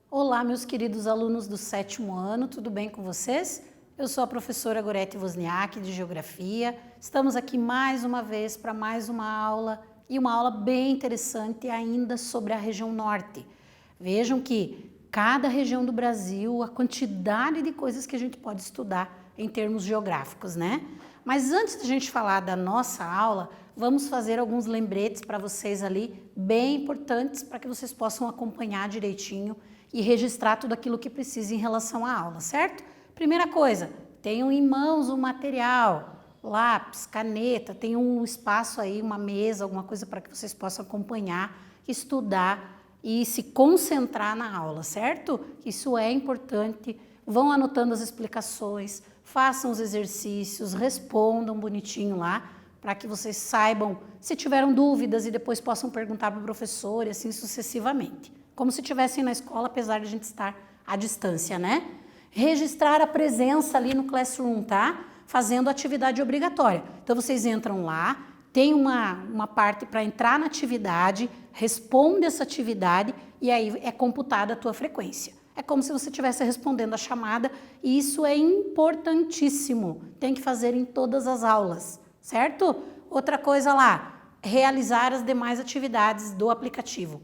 Olá, meus queridos alunos do 7º ano, tudo bem com vocês? Eu sou a professora Gorete Wozniak, de Geografia. Estamos aqui mais uma vez para mais uma aula, e uma aula bem interessante ainda sobre a região norte. Vejam que cada região do Brasil, a quantidade de coisas que a gente pode estudar em termos geográficos, né? Mas antes de a gente falar da nossa aula, vamos fazer alguns lembretes para vocês ali, bem importantes, para que vocês possam acompanhar direitinho e registrar tudo aquilo que precisa em relação à aula, certo? Primeira coisa, tenham em mãos o material, lápis, caneta, tenham um espaço aí, uma mesa, alguma coisa para que vocês possam acompanhar, estudar e se concentrar na aula, certo? Isso é importante. Vão anotando as explicações, façam os exercícios, respondam bonitinho lá, para que vocês saibam se tiveram dúvidas e depois possam perguntar para o professor e assim sucessivamente. Como se estivessem na escola, apesar de a gente estar à distância, né? Registrar a presença ali no Classroom, tá? Fazendo atividade obrigatória. Então, vocês entram lá, tem uma parte para entrar na atividade, responde essa atividade e aí é computada a tua frequência. É como se você estivesse respondendo a chamada e isso é importantíssimo. Tem que fazer em todas as aulas, certo? Outra coisa lá, realizar as demais atividades do aplicativo.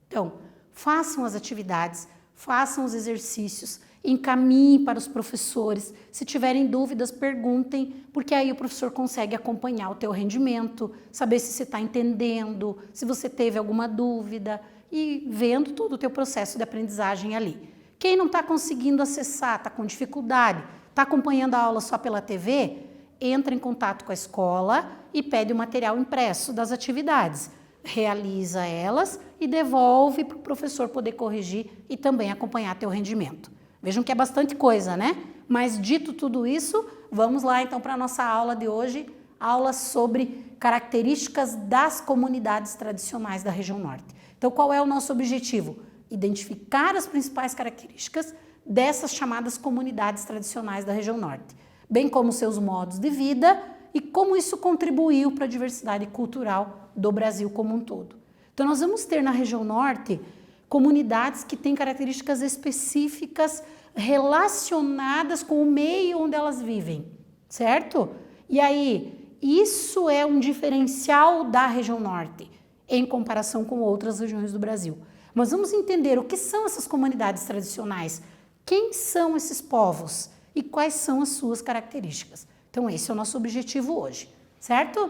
Então, façam as atividades, façam os exercícios, encaminhem para os professores. Se tiverem dúvidas, perguntem, porque aí o professor consegue acompanhar o teu rendimento, saber se você está entendendo, se você teve alguma dúvida e vendo todo o teu processo de aprendizagem ali. Quem não está conseguindo acessar, está com dificuldade, está acompanhando a aula só pela TV, entra em contato com a escola e pede o material impresso das atividades. Realiza elas e devolve para o professor poder corrigir e também acompanhar teu rendimento. Vejam que é bastante coisa, né? Mas dito tudo isso, vamos lá então para a nossa aula de hoje, aula sobre características das comunidades tradicionais da região norte. Então, qual é o nosso objetivo? Identificar as principais características dessas chamadas comunidades tradicionais da região norte, bem como seus modos de vida e como isso contribuiu para a diversidade cultural do Brasil como um todo. Então, nós vamos ter na região norte comunidades que têm características específicas relacionadas com o meio onde elas vivem, certo? E aí, isso é um diferencial da região norte em comparação com outras regiões do Brasil. Mas vamos entender o que são essas comunidades tradicionais, quem são esses povos e quais são as suas características. Então, esse é o nosso objetivo hoje, certo?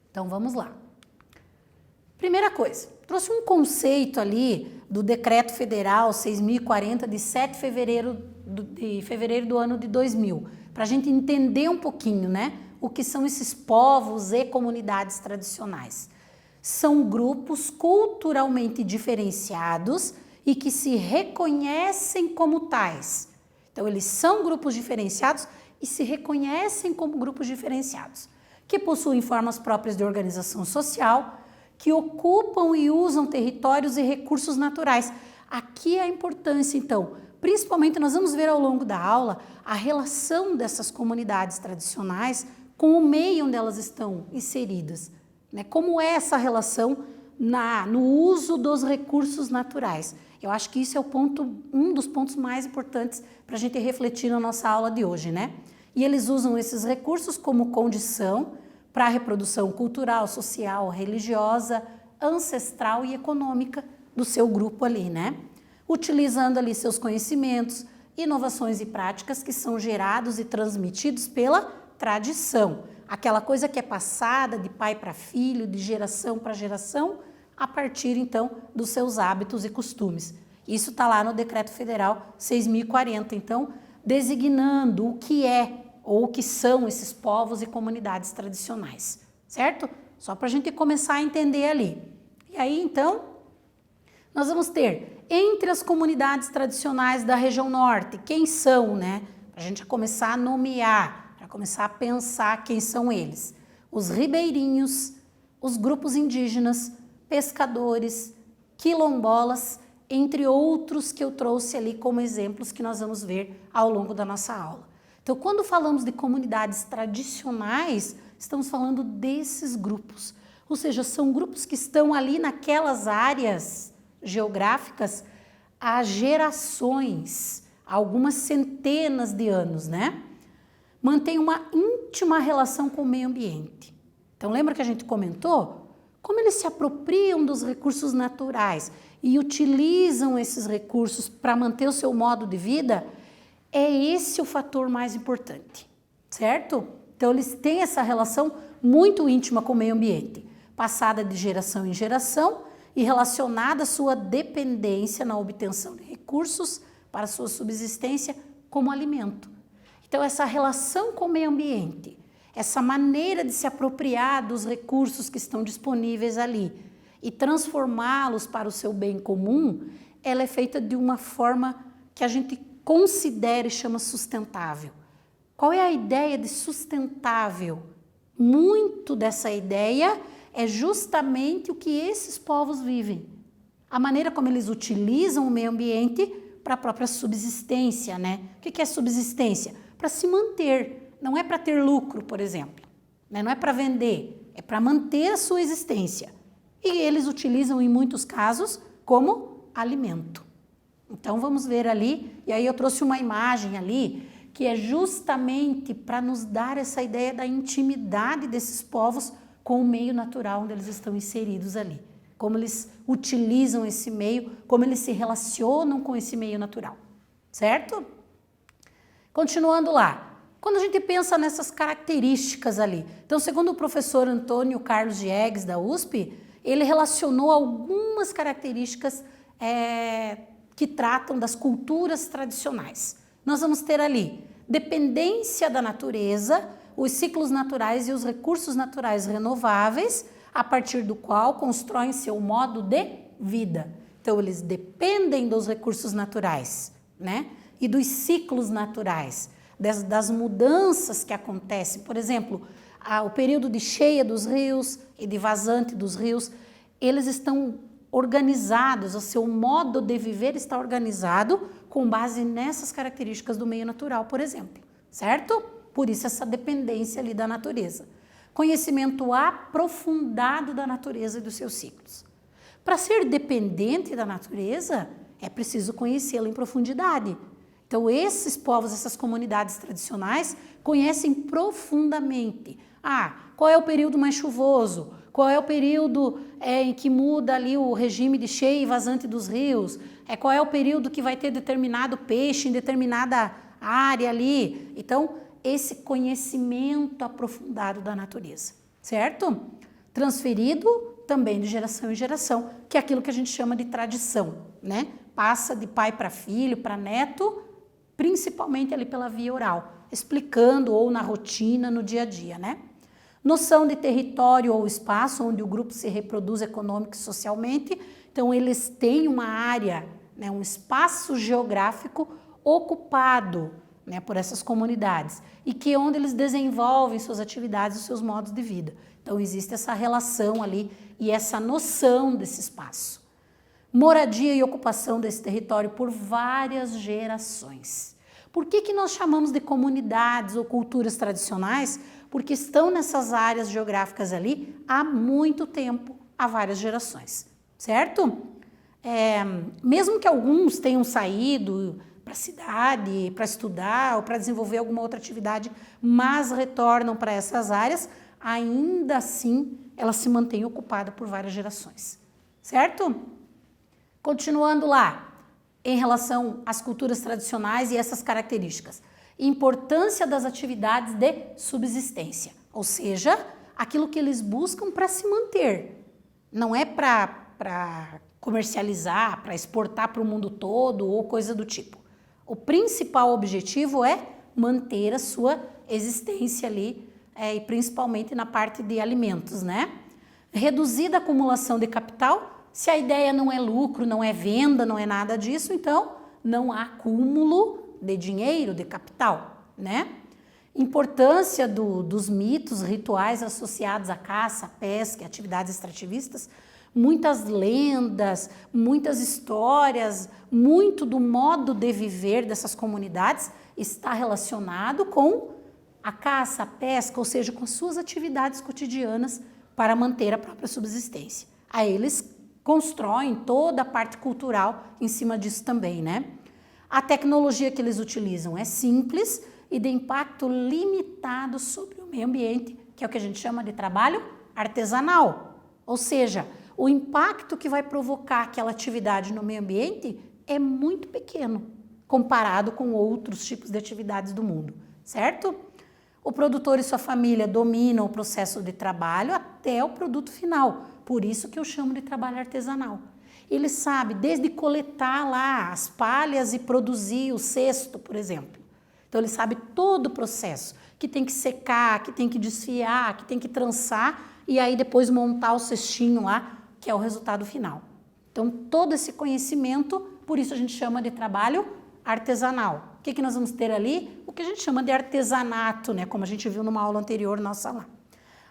Então, vamos lá. Primeira coisa, trouxe um conceito ali do Decreto Federal 6.040 de 7 de fevereiro do ano de 2000, para a gente entender um pouquinho, né, o que são esses povos e comunidades tradicionais. São grupos culturalmente diferenciados e que se reconhecem como tais. Então, eles são grupos diferenciados e se reconhecem como grupos diferenciados, que possuem formas próprias de organização social, que ocupam e usam territórios e recursos naturais. Aqui é a importância, então, principalmente nós vamos ver ao longo da aula a relação dessas comunidades tradicionais com o meio onde elas estão inseridas, né? Como é essa relação no uso dos recursos naturais. Eu acho que isso é um dos pontos mais importantes para a gente refletir na nossa aula de hoje, né? E eles usam esses recursos como condição para a reprodução cultural, social, religiosa, ancestral e econômica do seu grupo ali, né? Utilizando ali seus conhecimentos, inovações e práticas que são gerados e transmitidos pela tradição. Aquela coisa que é passada de pai para filho, de geração para geração, a partir então dos seus hábitos e costumes. Isso está lá no Decreto Federal 6.040, então, designando o que é ou o que são esses povos e comunidades tradicionais, certo? Só para a gente começar a entender ali. E aí, então, nós vamos ter, entre as comunidades tradicionais da região norte, quem são, né? Para a gente começar a nomear, para começar a pensar quem são eles. Os ribeirinhos, os grupos indígenas, pescadores, quilombolas, entre outros que eu trouxe ali como exemplos que nós vamos ver ao longo da nossa aula. Então, quando falamos de comunidades tradicionais, estamos falando desses grupos. Ou seja, são grupos que estão ali naquelas áreas geográficas há gerações, há algumas centenas de anos, né? Mantém uma íntima relação com o meio ambiente. Então, lembra que a gente comentou? Como eles se apropriam dos recursos naturais e utilizam esses recursos para manter o seu modo de vida, é esse o fator mais importante, certo? Então, eles têm essa relação muito íntima com o meio ambiente, passada de geração em geração e relacionada à sua dependência na obtenção de recursos para sua subsistência como alimento. Então, essa relação com o meio ambiente, essa maneira de se apropriar dos recursos que estão disponíveis ali e transformá-los para o seu bem comum, ela é feita de uma forma que a gente considera e chama sustentável. Qual é a ideia de sustentável? Muito dessa ideia é justamente o que esses povos vivem. A maneira como eles utilizam o meio ambiente para a própria subsistência, né? O que é subsistência? Para se manter. Não é para ter lucro, por exemplo. Né? Não é para vender. É para manter a sua existência. E eles utilizam, em muitos casos, como alimento. Então, vamos ver ali. E aí eu trouxe uma imagem ali que é justamente para nos dar essa ideia da intimidade desses povos com o meio natural onde eles estão inseridos ali. Como eles utilizam esse meio, como eles se relacionam com esse meio natural. Certo? Continuando lá. Quando a gente pensa nessas características ali, então, segundo o professor Antônio Carlos Diegues, da USP, ele relacionou algumas características que tratam das culturas tradicionais. Nós vamos ter ali dependência da natureza, os ciclos naturais e os recursos naturais renováveis, a partir do qual constroem seu modo de vida. Então, eles dependem dos recursos naturais, né? E dos ciclos naturais, das mudanças que acontecem. Por exemplo, o período de cheia dos rios e de vazante dos rios, eles estão organizados, o seu modo de viver está organizado com base nessas características do meio natural, por exemplo, certo? Por isso essa dependência ali da natureza. Conhecimento aprofundado da natureza e dos seus ciclos. Para ser dependente da natureza, é preciso conhecê-la em profundidade. Então, esses povos, essas comunidades tradicionais, conhecem profundamente. Qual é o período mais chuvoso? Qual é o período em que muda ali o regime de cheia e vazante dos rios? Qual é o período que vai ter determinado peixe em determinada área ali? Então, esse conhecimento aprofundado da natureza, certo? Transferido também de geração em geração, que é aquilo que a gente chama de tradição, né? Passa de pai para filho, para neto, principalmente ali pela via oral, explicando ou na rotina, no dia a dia, né? Noção de território ou espaço onde o grupo se reproduz econômica e socialmente. Então, eles têm uma área, né, um espaço geográfico ocupado, né, por essas comunidades e que é onde eles desenvolvem suas atividades, os seus modos de vida. Então, existe essa relação ali e essa noção desse espaço. Moradia e ocupação desse território por várias gerações. Por que nós chamamos de comunidades ou culturas tradicionais? Porque estão nessas áreas geográficas ali há muito tempo, há várias gerações, certo? Mesmo que alguns tenham saído para a cidade, para estudar ou para desenvolver alguma outra atividade, mas retornam para essas áreas, ainda assim elas se mantêm ocupadas por várias gerações, certo? Continuando lá, em relação às culturas tradicionais e essas características. Importância das atividades de subsistência, ou seja, aquilo que eles buscam para se manter. Não é para comercializar, para exportar para o mundo todo ou coisa do tipo. O principal objetivo é manter a sua existência ali, e principalmente na parte de alimentos, né? Reduzida a acumulação de capital. Se a ideia não é lucro, não é venda, não é nada disso, então não há acúmulo de dinheiro, de capital, né? Importância dos mitos, rituais associados à caça, à pesca e atividades extrativistas, muitas lendas, muitas histórias, muito do modo de viver dessas comunidades está relacionado com a caça, a pesca, ou seja, com as suas atividades cotidianas para manter a própria subsistência. Aí eles constroem toda a parte cultural em cima disso também, né? A tecnologia que eles utilizam é simples e de impacto limitado sobre o meio ambiente, que é o que a gente chama de trabalho artesanal. Ou seja, o impacto que vai provocar aquela atividade no meio ambiente é muito pequeno, comparado com outros tipos de atividades do mundo, certo? O produtor e sua família dominam o processo de trabalho até o produto final, por isso que eu chamo de trabalho artesanal. Ele sabe desde coletar lá as palhas e produzir o cesto, por exemplo. Então ele sabe todo o processo, que tem que secar, que tem que desfiar, que tem que trançar e aí depois montar o cestinho lá, que é o resultado final. Então todo esse conhecimento, por isso a gente chama de trabalho artesanal. O que nós vamos ter ali? O que a gente chama de artesanato, né? Como a gente viu numa aula anterior nossa lá.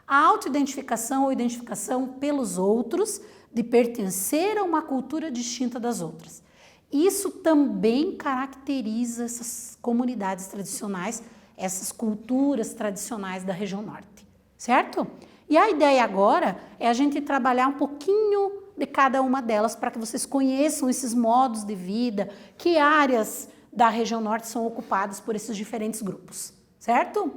A autoidentificação ou identificação pelos outros, de pertencer a uma cultura distinta das outras. Isso também caracteriza essas comunidades tradicionais, essas culturas tradicionais da região norte, certo? E a ideia agora é a gente trabalhar um pouquinho de cada uma delas para que vocês conheçam esses modos de vida, que áreas da região norte são ocupadas por esses diferentes grupos, certo?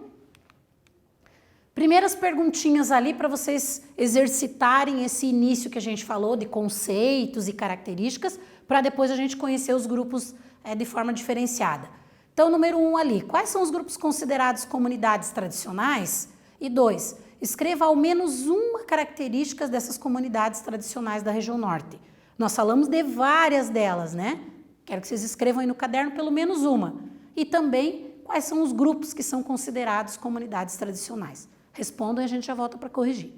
Primeiras perguntinhas ali para vocês exercitarem esse início que a gente falou de conceitos e características, para depois a gente conhecer os grupos de forma diferenciada. Então, número 1 ali, quais são os grupos considerados comunidades tradicionais? E 2, escreva ao menos uma característica dessas comunidades tradicionais da região norte. Nós falamos de várias delas, né? Quero que vocês escrevam aí no caderno pelo menos uma. E também quais são os grupos que são considerados comunidades tradicionais. Respondam e a gente já volta para corrigir.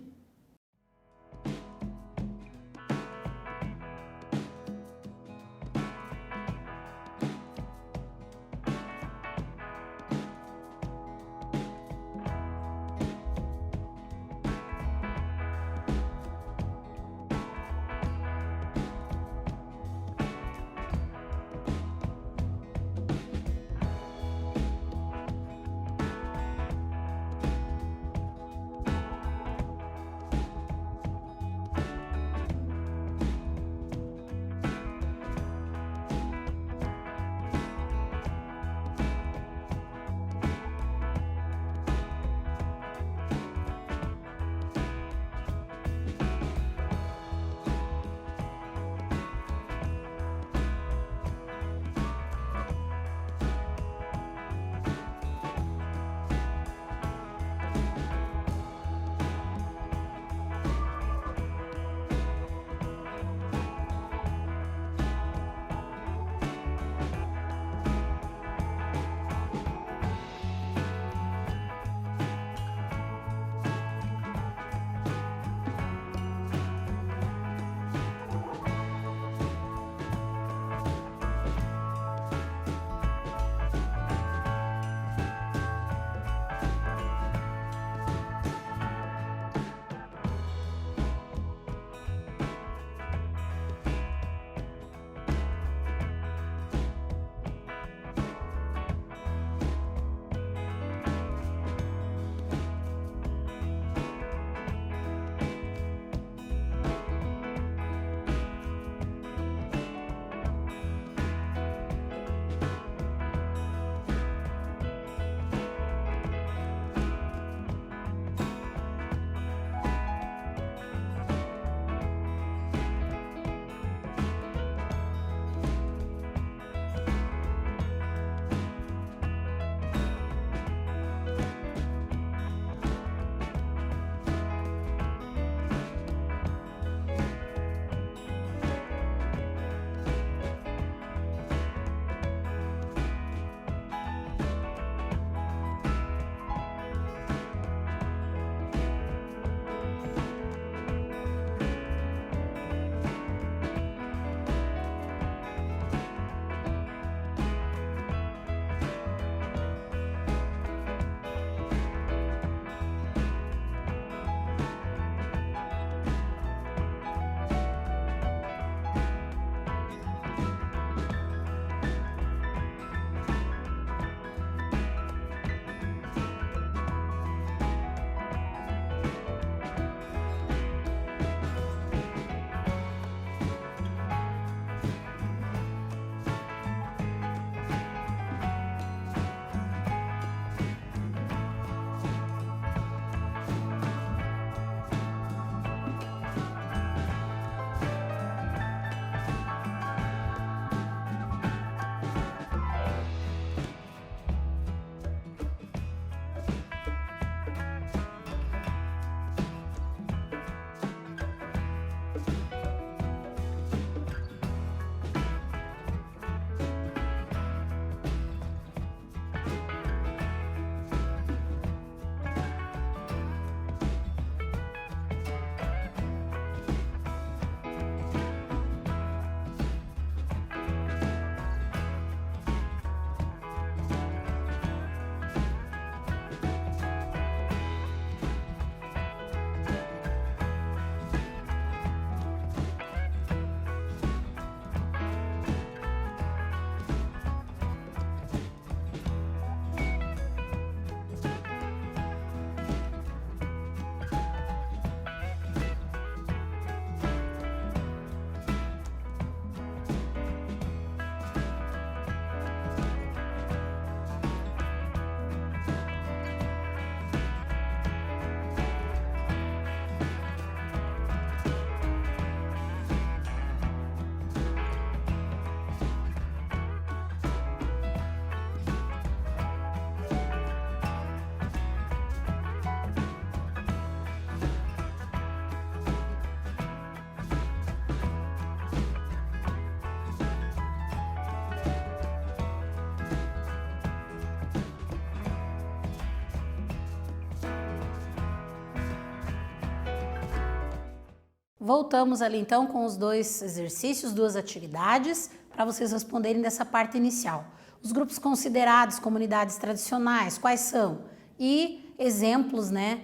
voltamos ali então com os 2 exercícios, 2 atividades, para vocês responderem dessa parte inicial. Os grupos considerados comunidades tradicionais, quais são? E exemplos, né,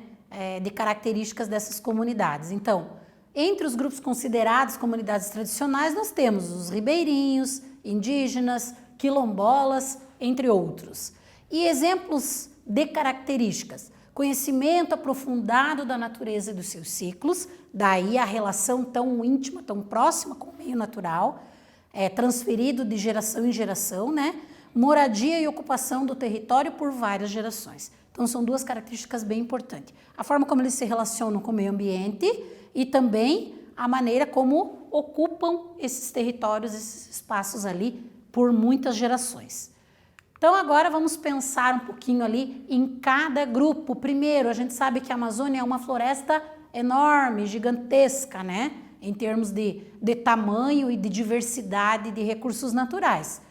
de características dessas comunidades. Então, entre os grupos considerados comunidades tradicionais, nós temos os ribeirinhos, indígenas, quilombolas, entre outros. E exemplos de características: conhecimento aprofundado da natureza e dos seus ciclos, daí a relação tão íntima, tão próxima com o meio natural, transferido de geração em geração, né? Moradia e ocupação do território por várias gerações. Então, são 2 características bem importantes. A forma como eles se relacionam com o meio ambiente e também a maneira como ocupam esses territórios, esses espaços ali por muitas gerações. Então, agora vamos pensar um pouquinho ali em cada grupo. Primeiro, a gente sabe que a Amazônia é uma floresta enorme, gigantesca, né? Em termos de tamanho e de diversidade de recursos naturais.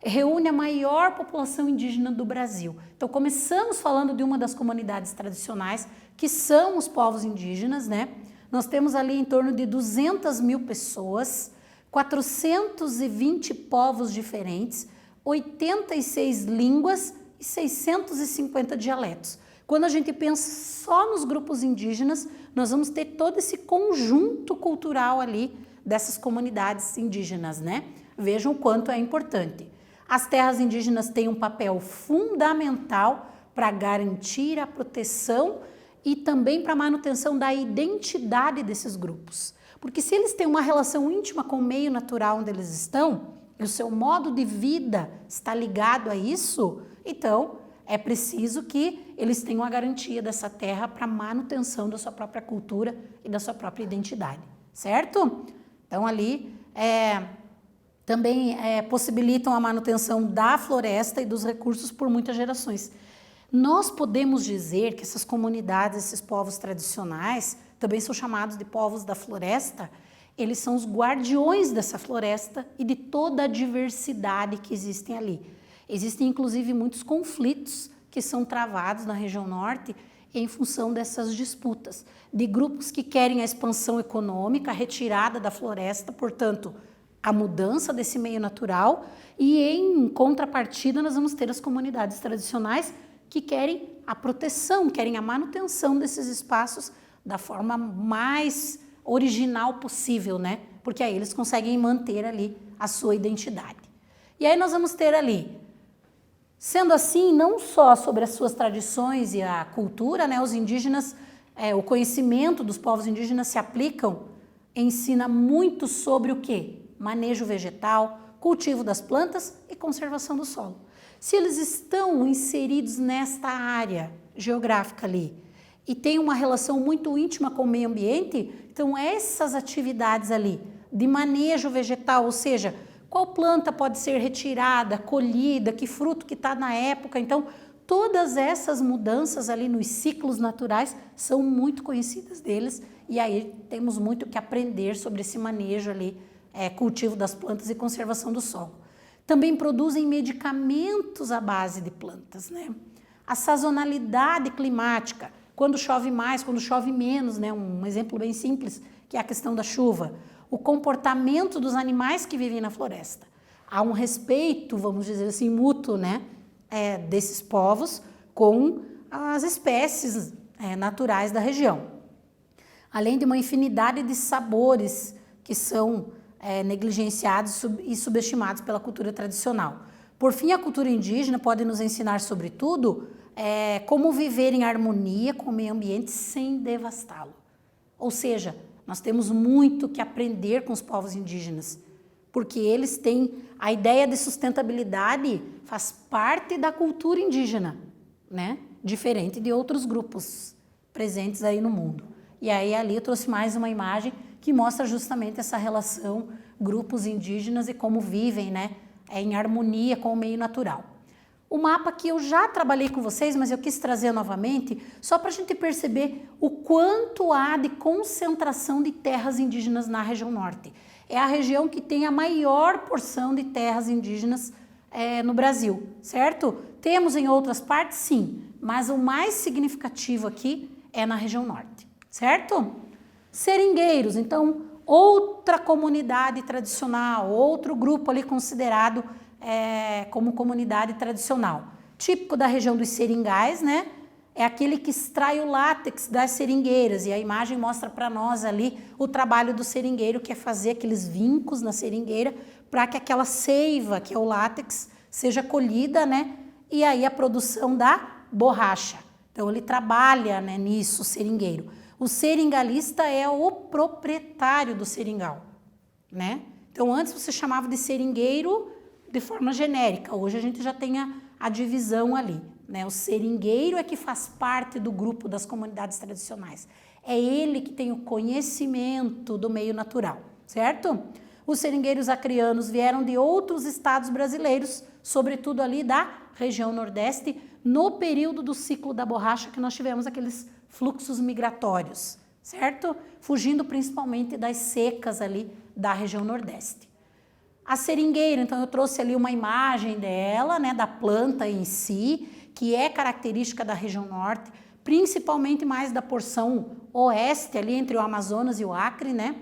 Reúne a maior população indígena do Brasil. Então, começamos falando de uma das comunidades tradicionais, que são os povos indígenas, né? Nós temos ali em torno de 200 mil pessoas, 420 povos diferentes, 86 línguas e 650 dialetos. Quando a gente pensa só nos grupos indígenas, nós vamos ter todo esse conjunto cultural ali dessas comunidades indígenas, né? Vejam o quanto é importante. As terras indígenas têm um papel fundamental para garantir a proteção e também para a manutenção da identidade desses grupos. Porque se eles têm uma relação íntima com o meio natural onde eles estão, e o seu modo de vida está ligado a isso, então é preciso que eles tenham a garantia dessa terra para a manutenção da sua própria cultura e da sua própria identidade, certo? Então ali também possibilitam a manutenção da floresta e dos recursos por muitas gerações. Nós podemos dizer que essas comunidades, esses povos tradicionais, também são chamados de povos da floresta. Eles são os guardiões dessa floresta e de toda a diversidade que existem ali. Existem, inclusive, muitos conflitos que são travados na região norte em função dessas disputas, de grupos que querem a expansão econômica, a retirada da floresta, portanto, a mudança desse meio natural, e em contrapartida nós vamos ter as comunidades tradicionais que querem a proteção, querem a manutenção desses espaços da forma mais original possível, né? Porque aí eles conseguem manter ali a sua identidade. E aí nós vamos ter ali, sendo assim, não só sobre as suas tradições e a cultura, né? Os indígenas, o conhecimento dos povos indígenas se aplicam, ensina muito sobre o quê? Manejo vegetal, cultivo das plantas e conservação do solo. Se eles estão inseridos nesta área geográfica ali e têm uma relação muito íntima com o meio ambiente, então essas atividades ali de manejo vegetal, ou seja, qual planta pode ser retirada, colhida, que fruto que está na época, então todas essas mudanças ali nos ciclos naturais são muito conhecidas deles e aí temos muito que aprender sobre esse manejo ali, cultivo das plantas e conservação do solo. Também produzem medicamentos à base de plantas, né? A sazonalidade climática, quando chove mais, quando chove menos, né? Um exemplo bem simples, que é a questão da chuva. O comportamento dos animais que vivem na floresta. Há um respeito, vamos dizer assim, mútuo, né? Desses povos com as espécies naturais da região. Além de uma infinidade de sabores que são negligenciados e subestimados pela cultura tradicional. Por fim, a cultura indígena pode nos ensinar, sobretudo, como viver em harmonia com o meio ambiente sem devastá-lo. Ou seja, nós temos muito que aprender com os povos indígenas, porque eles têm a ideia de sustentabilidade, faz parte da cultura indígena, né? Diferente de outros grupos presentes aí no mundo. E aí ali eu trouxe mais uma imagem que mostra justamente essa relação grupos indígenas e como vivem, né, em harmonia com o meio natural. O mapa que eu já trabalhei com vocês, mas eu quis trazer novamente, só para a gente perceber o quanto há de concentração de terras indígenas na região norte. É a região que tem a maior porção de terras indígenas no Brasil, certo? Temos em outras partes, sim, mas o mais significativo aqui é na região norte, certo? Seringueiros, então, outra comunidade tradicional, outro grupo ali considerado como comunidade tradicional. Típico da região dos seringais, né? É aquele que extrai o látex das seringueiras, e a imagem mostra para nós ali o trabalho do seringueiro, que é fazer aqueles vincos na seringueira para que aquela seiva, que é o látex, seja colhida, né? E aí a produção da borracha. Então ele trabalha, né, nisso, o seringueiro. O seringalista é o proprietário do seringal, né? Então antes você chamava de seringueiro de forma genérica, hoje a gente já tem a divisão ali, né? O seringueiro é que faz parte do grupo das comunidades tradicionais. É ele que tem o conhecimento do meio natural, certo? Os seringueiros acrianos vieram de outros estados brasileiros, sobretudo ali da região Nordeste, no período do ciclo da borracha que nós tivemos aqueles fluxos migratórios, certo? Fugindo principalmente das secas ali da região Nordeste. A seringueira, então eu trouxe ali uma imagem dela, né, da planta em si, que é característica da região Norte, principalmente mais da porção oeste, ali entre o Amazonas e o Acre, né?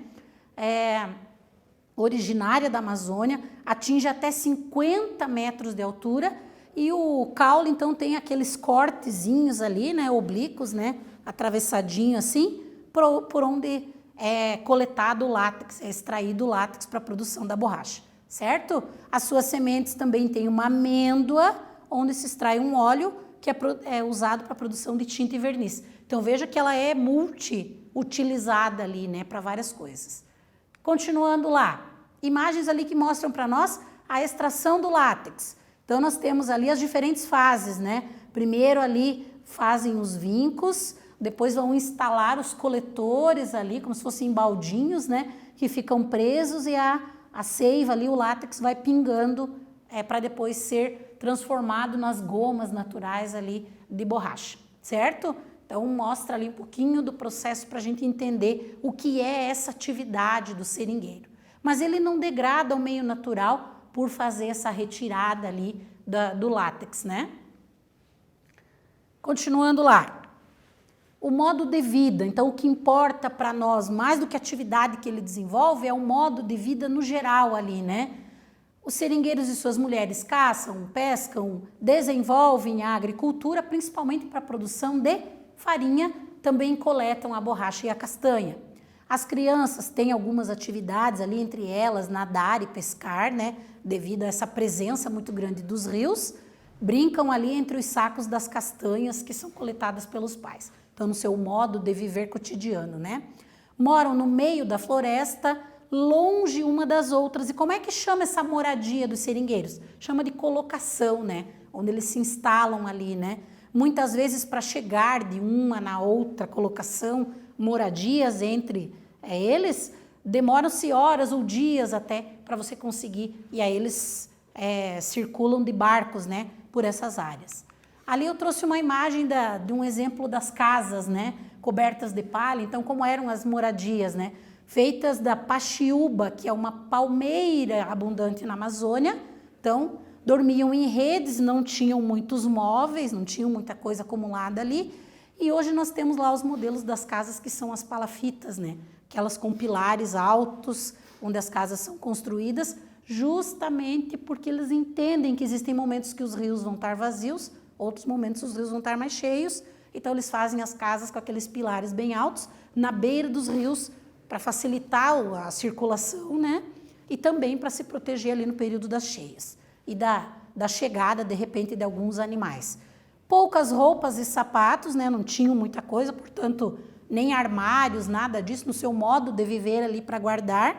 Originária da Amazônia, atinge até 50 metros de altura e o caule, então, tem aqueles cortezinhos ali, né, oblíquos, né, atravessadinho assim, por onde é coletado o látex, é extraído o látex para a produção da borracha, certo? As suas sementes também têm uma amêndoa, onde se extrai um óleo que é usado para a produção de tinta e verniz. Então, veja que ela é multi-utilizada ali, né, para várias coisas. Continuando lá, imagens ali que mostram para nós a extração do látex. Então, nós temos ali as diferentes fases, né? Primeiro ali fazem os vincos, depois vão instalar os coletores ali, como se fossem baldinhos, né? Que ficam presos e a seiva ali, o látex vai pingando para depois ser transformado nas gomas naturais ali de borracha, certo? Então, mostra ali um pouquinho do processo para a gente entender o que é essa atividade do seringueiro. Mas ele não degrada o meio natural por fazer essa retirada ali do látex, né? Continuando lá. O modo de vida, então o que importa para nós, mais do que a atividade que ele desenvolve, é o modo de vida no geral ali, né? Os seringueiros e suas mulheres caçam, pescam, desenvolvem a agricultura, principalmente para a produção de farinha, também coletam a borracha e a castanha. As crianças têm algumas atividades ali, entre elas nadar e pescar, né? Devido a essa presença muito grande dos rios, brincam ali entre os sacos das castanhas que são coletadas pelos pais. Então, no seu modo de viver cotidiano, né? Moram no meio da floresta, longe uma das outras. E como é que chama essa moradia dos seringueiros? Chama de colocação, né? Onde eles se instalam ali, né? Muitas vezes, para chegar de uma na outra colocação, moradias entre eles, demoram-se horas ou dias até para você conseguir. E aí eles circulam de barcos, né? Por essas áreas. Ali eu trouxe uma imagem de um exemplo das casas, né? Cobertas de palha. Então, como eram as moradias, né? Feitas da paxiúba, que é uma palmeira abundante na Amazônia. Então, dormiam em redes, não tinham muitos móveis, não tinham muita coisa acumulada ali. E hoje nós temos lá os modelos das casas que são as palafitas, né? Aquelas com pilares altos, onde as casas são construídas, justamente porque eles entendem que existem momentos que os rios vão estar vazios, outros momentos os rios vão estar mais cheios. Então, eles fazem as casas com aqueles pilares bem altos, na beira dos rios, para facilitar a circulação, né? E também para se proteger ali no período das cheias e da chegada, de repente, de alguns animais. Poucas roupas e sapatos, né? Não tinham muita coisa, portanto, nem armários, nada disso, no seu modo de viver ali para guardar.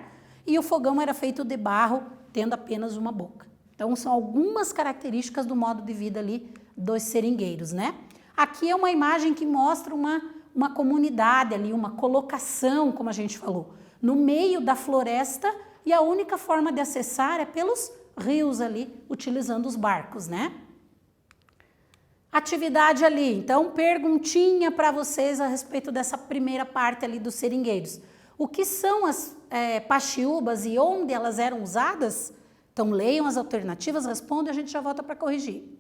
E o fogão era feito de barro, tendo apenas uma boca. Então, são algumas características do modo de vida ali dos seringueiros, né? Aqui é uma imagem que mostra uma comunidade ali, uma colocação, como a gente falou, no meio da floresta, e a única forma de acessar é pelos rios ali, utilizando os barcos, né? Atividade ali, então, perguntinha para vocês a respeito dessa primeira parte ali dos seringueiros. O que são as paxiúbas e onde elas eram usadas? Então, leiam as alternativas, respondam e a gente já volta para corrigir.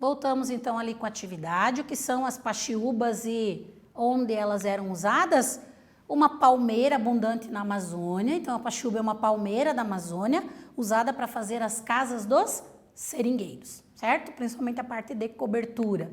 Voltamos então ali com a atividade, o que são as paxiúbas e onde elas eram usadas? Uma palmeira abundante na Amazônia, então a paxiúba é uma palmeira da Amazônia, usada para fazer as casas dos seringueiros, certo? Principalmente a parte de cobertura.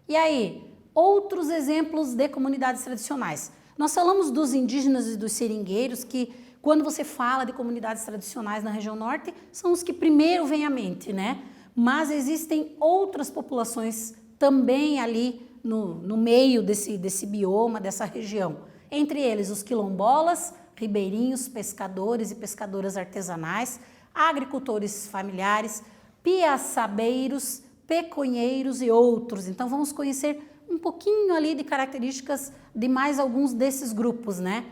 E aí, outros exemplos de comunidades tradicionais. Nós falamos dos indígenas e dos seringueiros, que quando você fala de comunidades tradicionais na região norte, são os que primeiro vêm à mente, né? Mas existem outras populações também ali no meio desse bioma, dessa região. Entre eles os quilombolas, ribeirinhos, pescadores e pescadoras artesanais, agricultores familiares, piaçabeiros, peconheiros e outros. Então vamos conhecer um pouquinho ali de características de mais alguns desses grupos, né?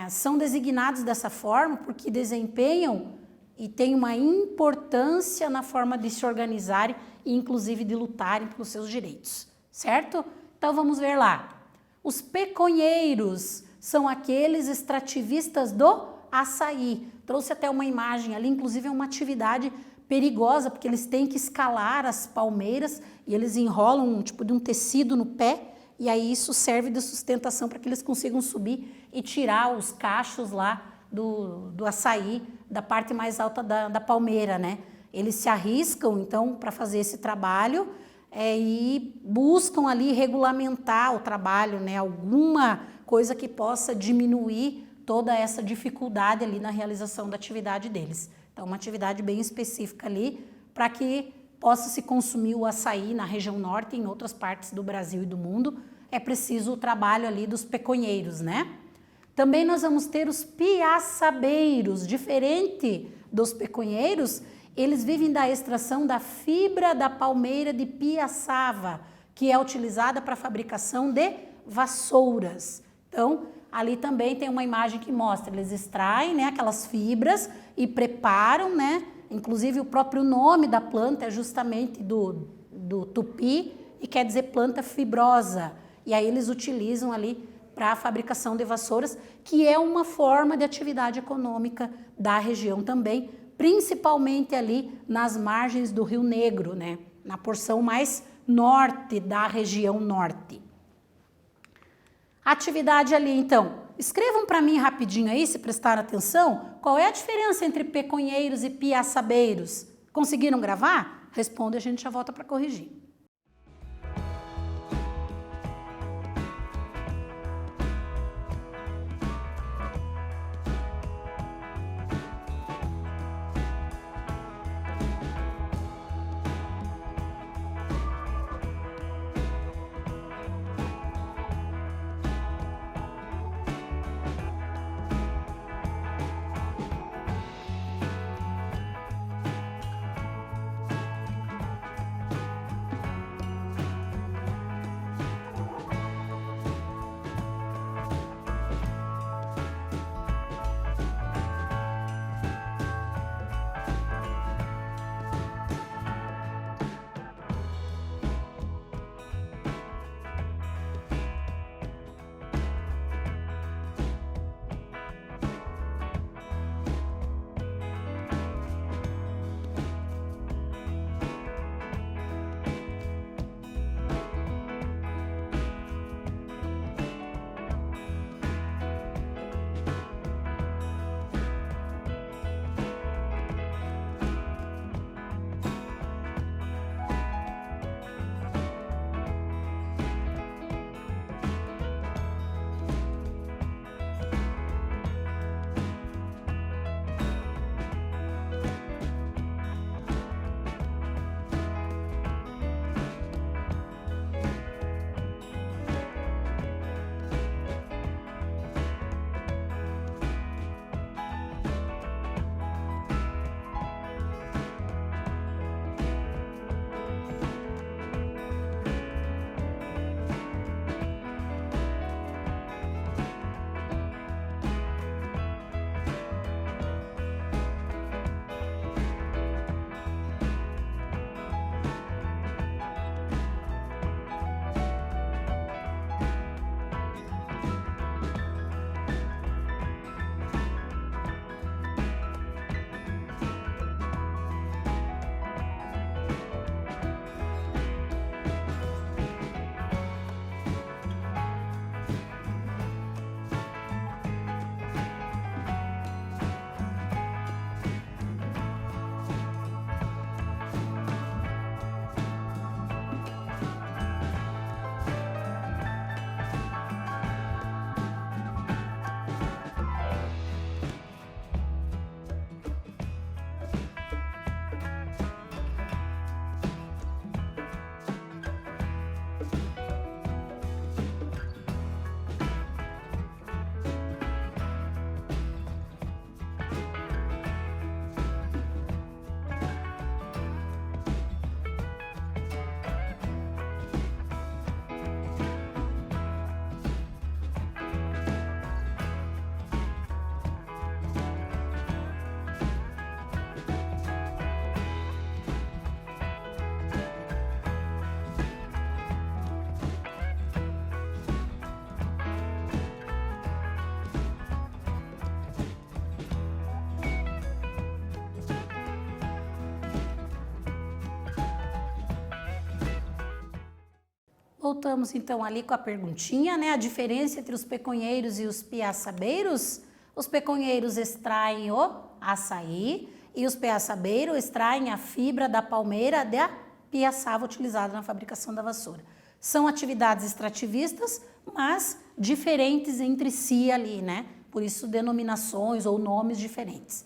São designados dessa forma porque desempenham e têm uma importância na forma de se organizarem e inclusive de lutarem pelos seus direitos, certo? Então vamos ver lá. Os peconheiros são aqueles extrativistas do açaí. Trouxe até uma imagem ali, inclusive é uma atividade perigosa, porque eles têm que escalar as palmeiras e eles enrolam um tipo de um tecido no pé e aí isso serve de sustentação para que eles consigam subir e tirar os cachos lá do açaí, da parte mais alta da palmeira, né? Eles se arriscam, então, para fazer esse trabalho e buscam ali regulamentar o trabalho, né? Alguma coisa que possa diminuir toda essa dificuldade ali na realização da atividade deles. Então, uma atividade bem específica ali para que possa se consumir o açaí na região norte e em outras partes do Brasil e do mundo. É preciso o trabalho ali dos peconheiros, né? Também nós vamos ter os piaçabeiros, diferente dos peconheiros, eles vivem da extração da fibra da palmeira de piaçava, que é utilizada para a fabricação de vassouras. Então, ali também tem uma imagem que mostra, eles extraem, né, aquelas fibras e preparam, né, inclusive o próprio nome da planta é justamente do tupi e quer dizer planta fibrosa. E aí eles utilizam ali para a fabricação de vassouras, que é uma forma de atividade econômica da região também, principalmente ali nas margens do Rio Negro, né? Na porção mais norte da região norte. Atividade ali, então. Escrevam para mim rapidinho aí, se prestaram atenção, qual é a diferença entre peconheiros e piaçabeiros? Conseguiram gravar? Responda e a gente já volta para corrigir. Voltamos então ali com a perguntinha, né? A diferença entre os peconheiros e os piaçabeiros. Os peconheiros extraem o açaí e os piaçabeiros extraem a fibra da palmeira da piaçava utilizada na fabricação da vassoura. São atividades extrativistas, mas diferentes entre si ali, né? Por isso denominações ou nomes diferentes.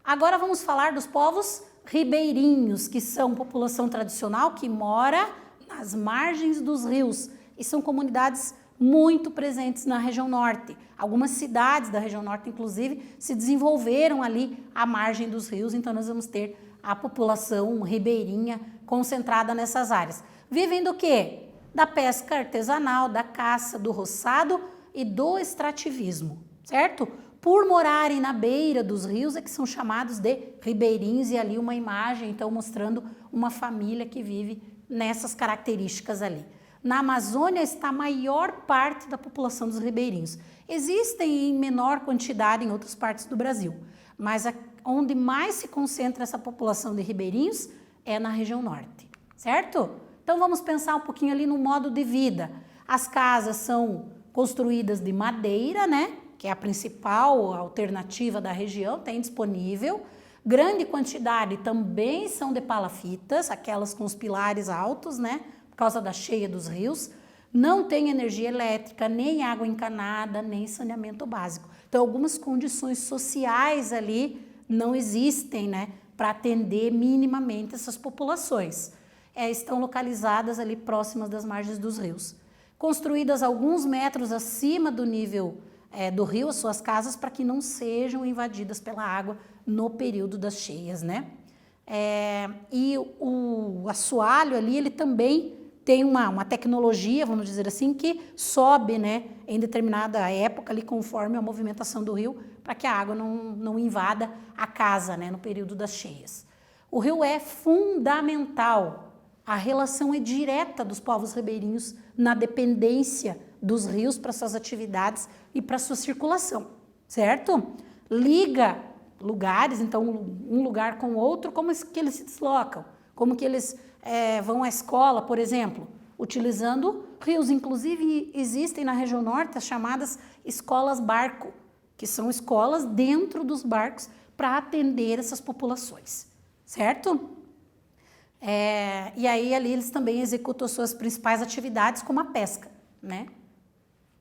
Agora vamos falar dos povos ribeirinhos, que são população tradicional que mora nas margens dos rios e são comunidades muito presentes na região norte. Algumas cidades da região norte, inclusive, se desenvolveram ali à margem dos rios, então nós vamos ter a população ribeirinha concentrada nessas áreas. Vivem do quê? Da pesca artesanal, da caça, do roçado e do extrativismo, certo? Por morarem na beira dos rios é que são chamados de ribeirinhos e ali uma imagem, então, mostrando uma família que vive nessas características ali. Na Amazônia está a maior parte da população dos ribeirinhos. Existem em menor quantidade em outras partes do Brasil, mas onde mais se concentra essa população de ribeirinhos é na região norte, certo? Então vamos pensar um pouquinho ali no modo de vida. As casas são construídas de madeira, né? Que é a principal alternativa da região, tem disponível. Grande quantidade também são de palafitas, aquelas com os pilares altos, né? Por causa da cheia dos rios. Não tem energia elétrica, nem água encanada, nem saneamento básico. Então, algumas condições sociais ali não existem, né? Para atender minimamente essas populações. Estão localizadas ali próximas das margens dos rios. Construídas alguns metros acima do nível do rio, as suas casas, para que não sejam invadidas pela água no período das cheias, né? E o assoalho ali, ele também tem uma tecnologia, vamos dizer assim, que sobe, né, em determinada época ali, conforme a movimentação do rio, para que a água não invada a casa, né, no período das cheias. O rio é fundamental. A relação é direta dos povos ribeirinhos na dependência dos rios para suas atividades e para sua circulação, certo? Liga lugares, então um lugar com o outro, como que eles se deslocam, como que eles vão à escola, por exemplo, utilizando rios. Inclusive existem na região norte as chamadas escolas barco, que são escolas dentro dos barcos para atender essas populações, certo? E aí ali eles também executam suas principais atividades como a pesca, né?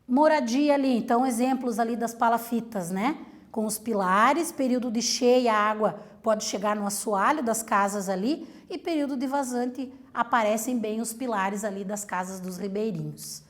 Moradia ali, então exemplos ali das palafitas, né? Com os pilares, período de cheia a água pode chegar no assoalho das casas ali e período de vazante aparecem bem os pilares ali das casas dos ribeirinhos.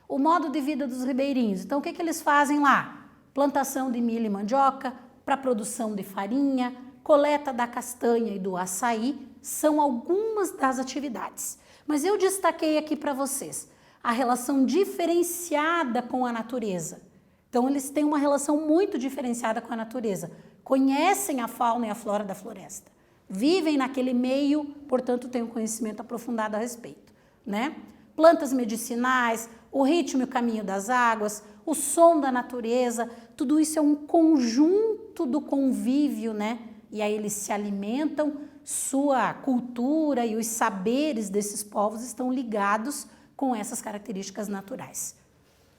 O modo de vida dos ribeirinhos, então o que eles fazem lá? Plantação de milho e mandioca para produção de farinha, coleta da castanha e do açaí, são algumas das atividades. Mas eu destaquei aqui para vocês a relação diferenciada com a natureza. Então, eles têm uma relação muito diferenciada com a natureza. Conhecem a fauna e a flora da floresta. Vivem naquele meio, portanto, têm um conhecimento aprofundado a respeito, né? Plantas medicinais, o ritmo e o caminho das águas, o som da natureza, tudo isso é um conjunto do convívio, né? E aí eles se alimentam, sua cultura e os saberes desses povos estão ligados com essas características naturais.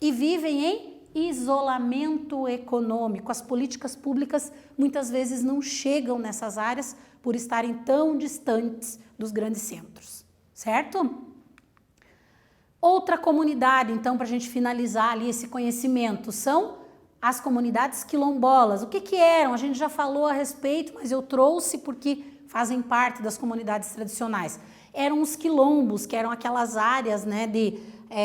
E vivem em isolamento econômico. As políticas públicas muitas vezes não chegam nessas áreas por estarem tão distantes dos grandes centros, certo? Outra comunidade, então, para a gente finalizar ali esse conhecimento, são as comunidades quilombolas. O que eram? A gente já falou a respeito, mas eu trouxe porque fazem parte das comunidades tradicionais. Eram os quilombos, que eram aquelas áreas, né,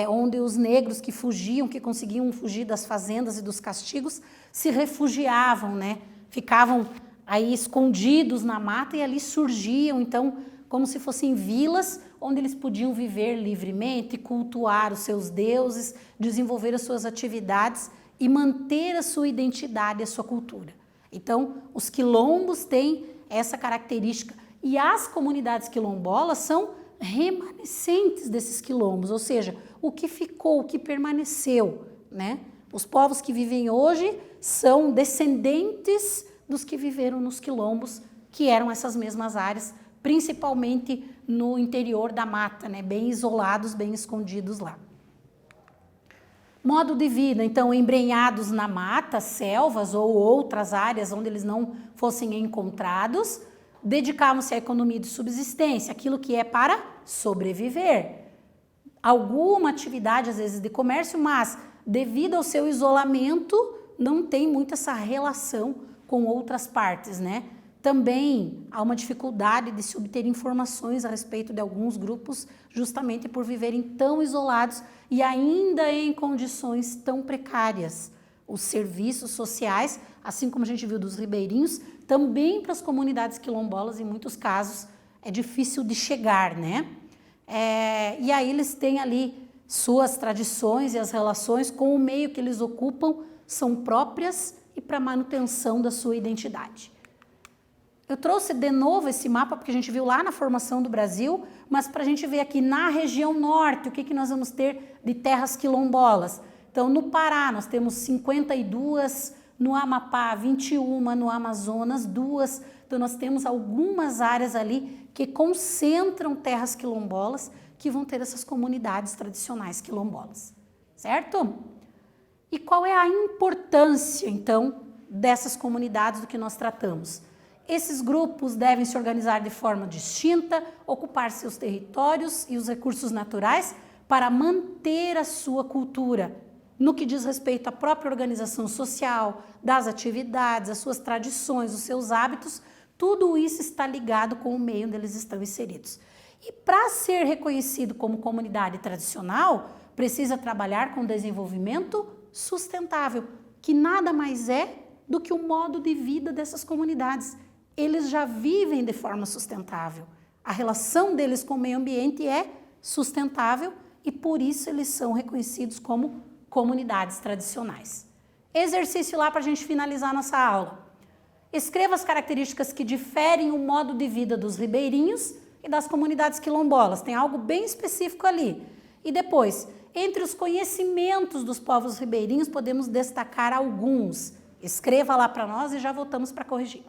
onde os negros que fugiam, que conseguiam fugir das fazendas e dos castigos, se refugiavam, né? Ficavam aí escondidos na mata e ali surgiam, então, como se fossem vilas onde eles podiam viver livremente, cultuar os seus deuses, desenvolver as suas atividades e manter a sua identidade, a sua cultura. Então, os quilombos têm essa característica e as comunidades quilombolas são remanescentes desses quilombos, ou seja, o que ficou, o que permaneceu, né? Os povos que vivem hoje são descendentes dos que viveram nos quilombos, que eram essas mesmas áreas, principalmente no interior da mata, né? Bem isolados, bem escondidos lá. Modo de vida, então, embrenhados na mata, selvas ou outras áreas onde eles não fossem encontrados, dedicavam-se à economia de subsistência, aquilo que é para sobreviver. Alguma atividade, às vezes, de comércio, mas devido ao seu isolamento, não tem muito essa relação com outras partes, né? Também há uma dificuldade de se obter informações a respeito de alguns grupos, justamente por viverem tão isolados e ainda em condições tão precárias. Os serviços sociais, assim como a gente viu dos ribeirinhos, também para as comunidades quilombolas, em muitos casos, é difícil de chegar, né? E aí eles têm ali suas tradições e as relações com o meio que eles ocupam são próprias e para manutenção da sua identidade. Eu trouxe de novo esse mapa porque a gente viu lá na formação do Brasil, mas para a gente ver aqui na região norte o que nós vamos ter de terras quilombolas. Então, no Pará nós temos 52, no Amapá 21, no Amazonas 2. Então, nós temos algumas áreas ali que concentram terras quilombolas que vão ter essas comunidades tradicionais quilombolas, certo? E qual é a importância, então, dessas comunidades do que nós tratamos? Esses grupos devem se organizar de forma distinta, ocupar seus territórios e os recursos naturais para manter a sua cultura, no que diz respeito à própria organização social, das atividades, as suas tradições, os seus hábitos, tudo isso está ligado com o meio onde eles estão inseridos. E para ser reconhecido como comunidade tradicional, precisa trabalhar com desenvolvimento sustentável, que nada mais é do que o modo de vida dessas comunidades. Eles já vivem de forma sustentável. A relação deles com o meio ambiente é sustentável e por isso eles são reconhecidos como comunidades tradicionais. Exercício lá para a gente finalizar nossa aula. Escreva as características que diferem o modo de vida dos ribeirinhos e das comunidades quilombolas. Tem algo bem específico ali. E depois, entre os conhecimentos dos povos ribeirinhos, podemos destacar alguns. Escreva lá para nós e já voltamos para corrigir.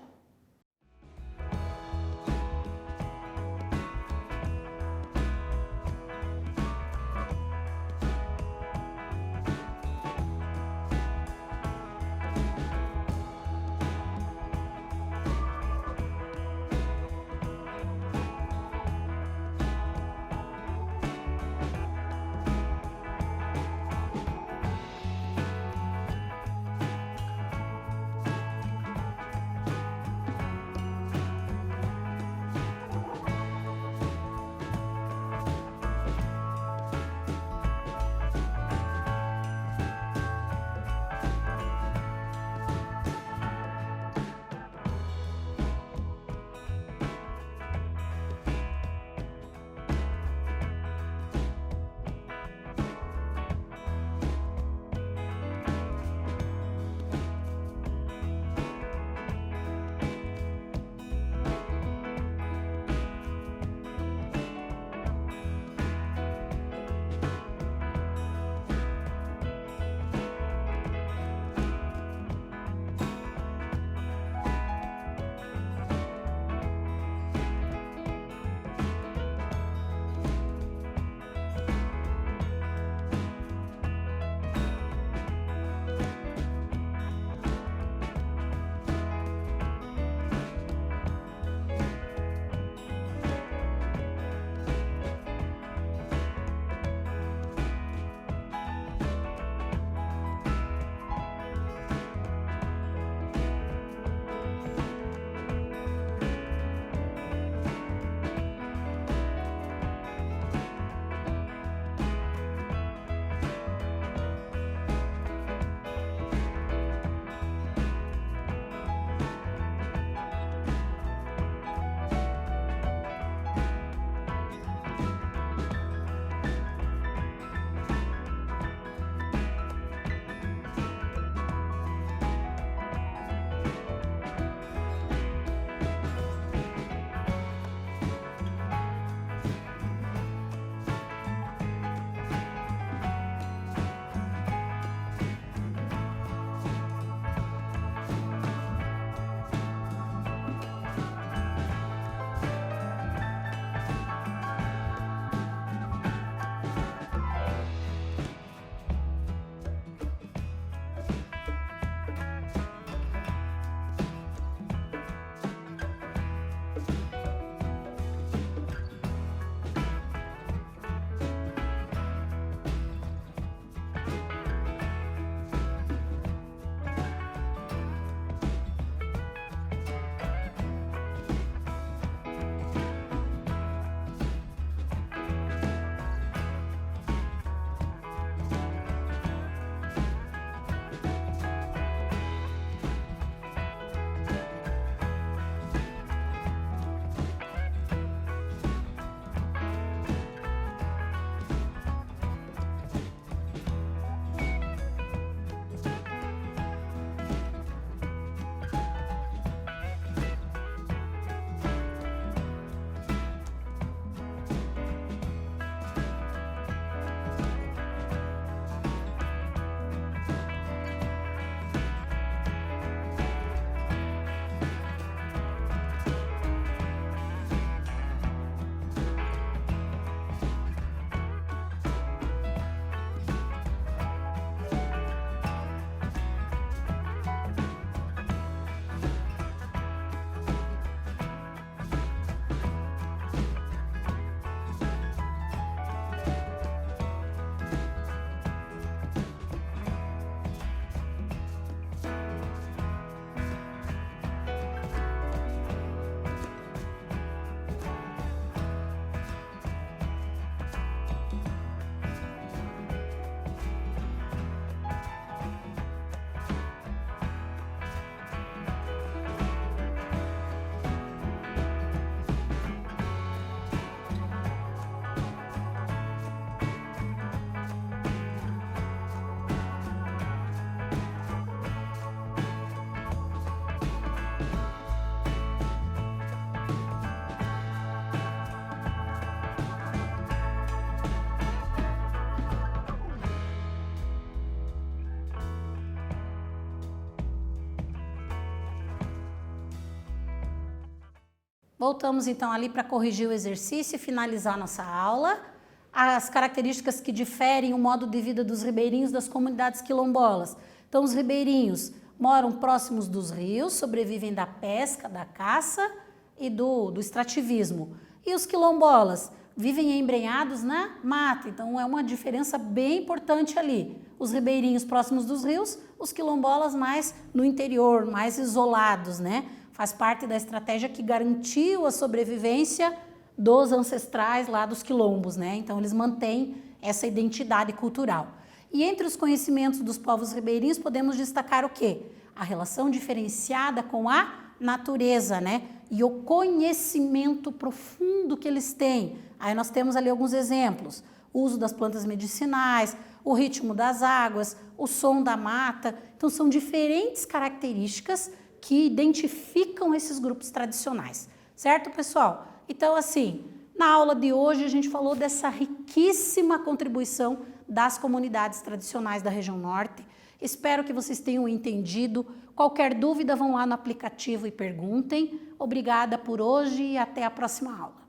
Voltamos então ali para corrigir o exercício e finalizar nossa aula. As características que diferem o modo de vida dos ribeirinhos das comunidades quilombolas. Então, os ribeirinhos moram próximos dos rios, sobrevivem da pesca, da caça e do extrativismo. E os quilombolas vivem embrenhados na mata, então é uma diferença bem importante ali. Os ribeirinhos próximos dos rios, os quilombolas mais no interior, mais isolados, né? Faz parte da estratégia que garantiu a sobrevivência dos ancestrais lá dos quilombos, né? Então eles mantêm essa identidade cultural. E entre os conhecimentos dos povos ribeirinhos podemos destacar o quê? A relação diferenciada com a natureza, né? E o conhecimento profundo que eles têm. Aí nós temos ali alguns exemplos. O uso das plantas medicinais, o ritmo das águas, o som da mata. Então são diferentes características que identificam esses grupos tradicionais. Certo, pessoal? Então, assim, na aula de hoje a gente falou dessa riquíssima contribuição das comunidades tradicionais da região norte. Espero que vocês tenham entendido. Qualquer dúvida, vão lá no aplicativo e perguntem. Obrigada por hoje e até a próxima aula.